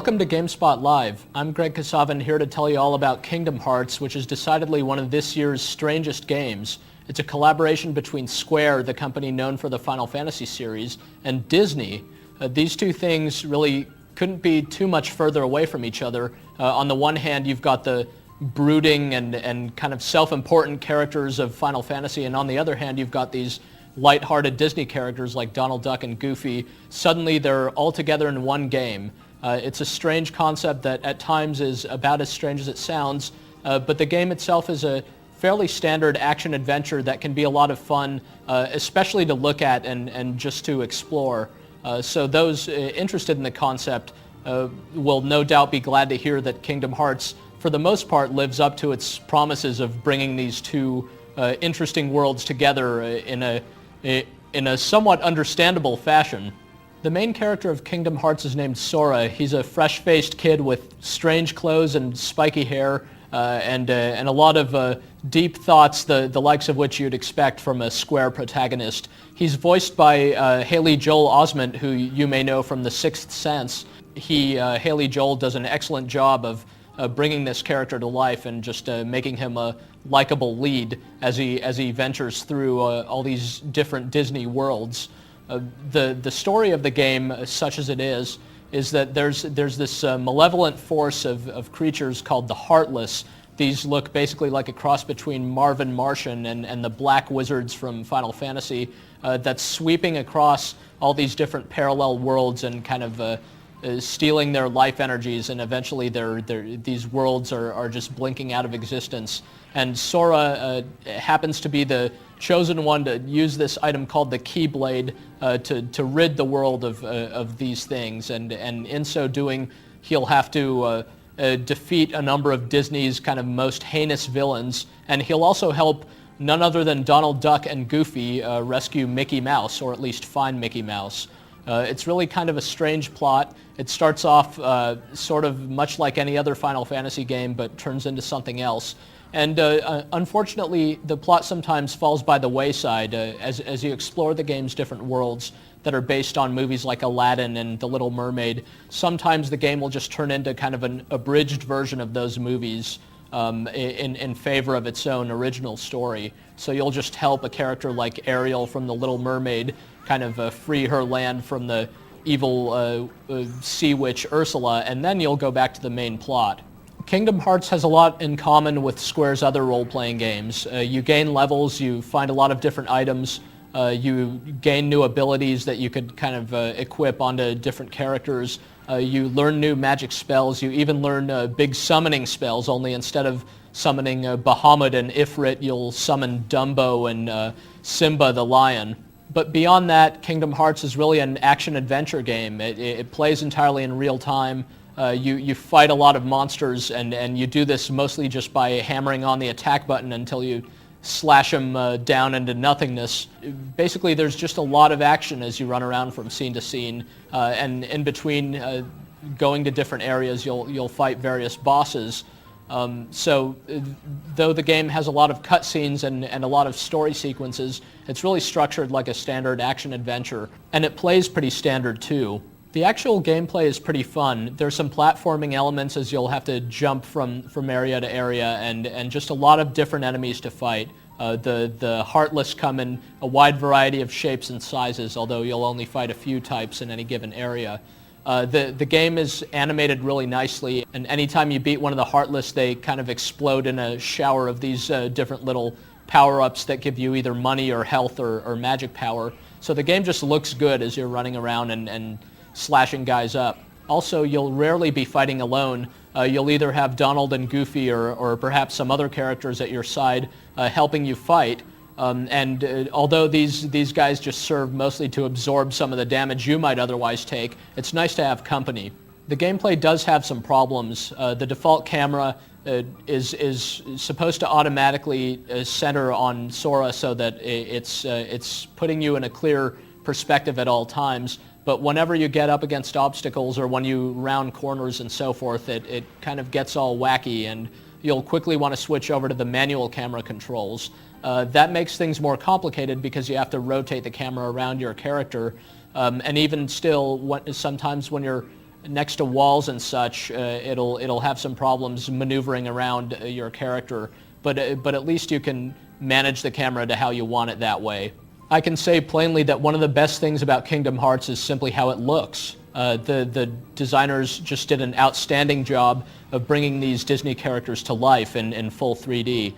Welcome to GameSpot Live. I'm Greg Kasavin, here to tell you all about Kingdom Hearts, which is decidedly one of this year's strangest games. It's a collaboration between Square, the company known for the Final Fantasy series, and Disney. These two things really couldn't be too much further away from each other. On the one hand, you've got the brooding and kind of self-important characters of Final Fantasy, and on the other hand, you've got these light-hearted Disney characters like Donald Duck and Goofy. Suddenly, they're all together in one game. It's a strange concept that at times is about as strange as it sounds, but the game itself is a fairly standard action-adventure that can be a lot of fun, especially to look at and just to explore. So those interested in the concept will no doubt be glad to hear that Kingdom Hearts, for the most part, lives up to its promises of bringing these two interesting worlds together in a somewhat understandable fashion. The main character of Kingdom Hearts is named Sora. He's a fresh-faced kid with strange clothes and spiky hair, and a lot of deep thoughts, the likes of which you'd expect from a Square protagonist. He's voiced by Haley Joel Osment, who you may know from The Sixth Sense. Haley Joel does an excellent job of bringing this character to life and just making him a likable lead as he ventures through all these different Disney worlds. The story of the game, such as it is that there's this malevolent force of creatures called the Heartless. These look basically like a cross between Marvin Martian and the Black Wizards from Final Fantasy that's sweeping across all these different parallel worlds and kind of stealing their life energies, and eventually these worlds are just blinking out of existence. And Sora happens to be the chosen one to use this item called the Keyblade to rid the world of these things, and in so doing, he'll have to defeat a number of Disney's kind of most heinous villains, and he'll also help none other than Donald Duck and Goofy rescue Mickey Mouse, or at least find Mickey Mouse. It's really kind of a strange plot. It starts off sort of much like any other Final Fantasy game, but turns into something else. And unfortunately, the plot sometimes falls by the wayside as you explore the game's different worlds that are based on movies like Aladdin and The Little Mermaid. Sometimes the game will just turn into kind of an abridged version of those movies in favor of its own original story. So you'll just help a character like Ariel from The Little Mermaid kind of free her land from the evil sea witch Ursula, and then you'll go back to the main plot. Kingdom Hearts has a lot in common with Square's other role-playing games. You gain levels, you find a lot of different items, you gain new abilities that you could kind of equip onto different characters. You learn new magic spells, you even learn big summoning spells, only instead of summoning Bahamut and Ifrit, you'll summon Dumbo and Simba the lion. But beyond that, Kingdom Hearts is really an action-adventure game. It plays entirely in real time. You fight a lot of monsters, and you do this mostly just by hammering on the attack button until you slash them down into nothingness. Basically, there's just a lot of action as you run around from scene to scene, and in between going to different areas, you'll fight various bosses. So though the game has a lot of cutscenes and a lot of story sequences, it's really structured like a standard action-adventure, and it plays pretty standard too. The actual gameplay is pretty fun. There's some platforming elements as you'll have to jump from area to area, and just a lot of different enemies to fight. The Heartless come in a wide variety of shapes and sizes, although you'll only fight a few types in any given area. The game is animated really nicely, and anytime you beat one of the Heartless, they kind of explode in a shower of these different little power-ups that give you either money or health or magic power. So the game just looks good as you're running around and slashing guys up. Also, you'll rarely be fighting alone. You'll either have Donald and Goofy or perhaps some other characters at your side helping you fight. Although these guys just serve mostly to absorb some of the damage you might otherwise take, it's nice to have company. The gameplay does have some problems. The default camera is supposed to automatically center on Sora so that it's putting you in a clear perspective at all times. But whenever you get up against obstacles or when you round corners and so forth, it kind of gets all wacky, and you'll quickly want to switch over to the manual camera controls. That makes things more complicated because you have to rotate the camera around your character, and even still, sometimes when you're next to walls and such, it'll have some problems maneuvering around your character, but at least you can manage the camera to how you want it that way. I can say plainly that one of the best things about Kingdom Hearts is simply how it looks. The designers just did an outstanding job of bringing these Disney characters to life in full 3D.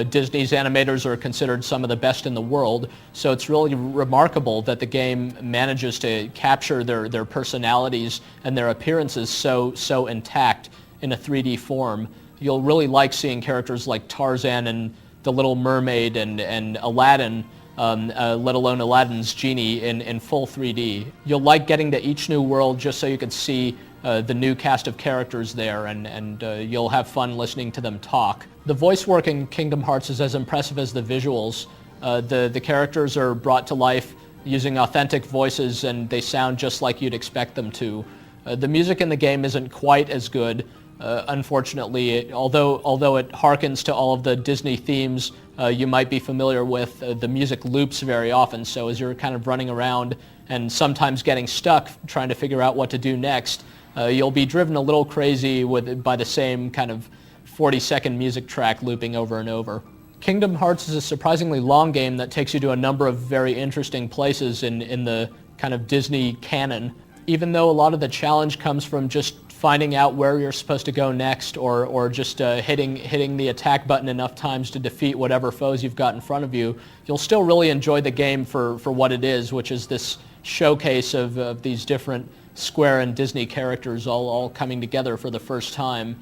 Disney's animators are considered some of the best in the world, so it's really remarkable that the game manages to capture their personalities and their appearances so intact in a 3D form. You'll really like seeing characters like Tarzan and the Little Mermaid and Aladdin, let alone Aladdin's genie in full 3D. You'll like getting to each new world just so you can see the new cast of characters there, and you'll have fun listening to them talk. The voice work in Kingdom Hearts is as impressive as the visuals. The characters are brought to life using authentic voices, and they sound just like you'd expect them to. The music in the game isn't quite as good. Unfortunately, although it harkens to all of the Disney themes you might be familiar with, the music loops very often, so as you're kind of running around and sometimes getting stuck trying to figure out what to do next, you'll be driven a little crazy by the same kind of 40-second music track looping over and over. Kingdom Hearts is a surprisingly long game that takes you to a number of very interesting places in the kind of Disney canon. Even though a lot of the challenge comes from just finding out where you're supposed to go next, or just hitting the attack button enough times to defeat whatever foes you've got in front of you, you'll still really enjoy the game for what it is, which is this showcase of these different Square and Disney characters all coming together for the first time.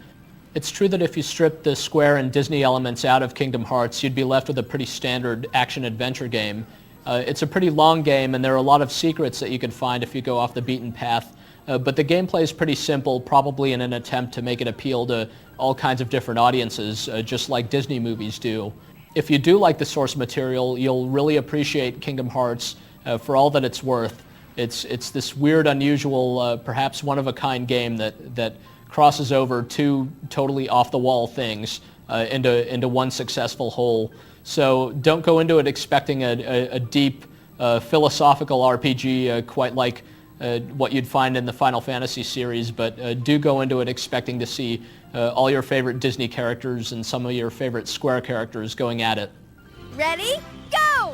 It's true that if you strip the Square and Disney elements out of Kingdom Hearts, you'd be left with a pretty standard action-adventure game. It's a pretty long game, and there are a lot of secrets that you could find if you go off the beaten path. But the gameplay is pretty simple, probably in an attempt to make it appeal to all kinds of different audiences, just like Disney movies do. If you do like the source material, you'll really appreciate Kingdom Hearts for all that it's worth. It's this weird, unusual, perhaps one-of-a-kind game that crosses over two totally off-the-wall things into one successful whole. So don't go into it expecting a deep philosophical RPG quite like what you'd find in the Final Fantasy series, but do go into it expecting to see all your favorite Disney characters and some of your favorite Square characters going at it. Ready? Go!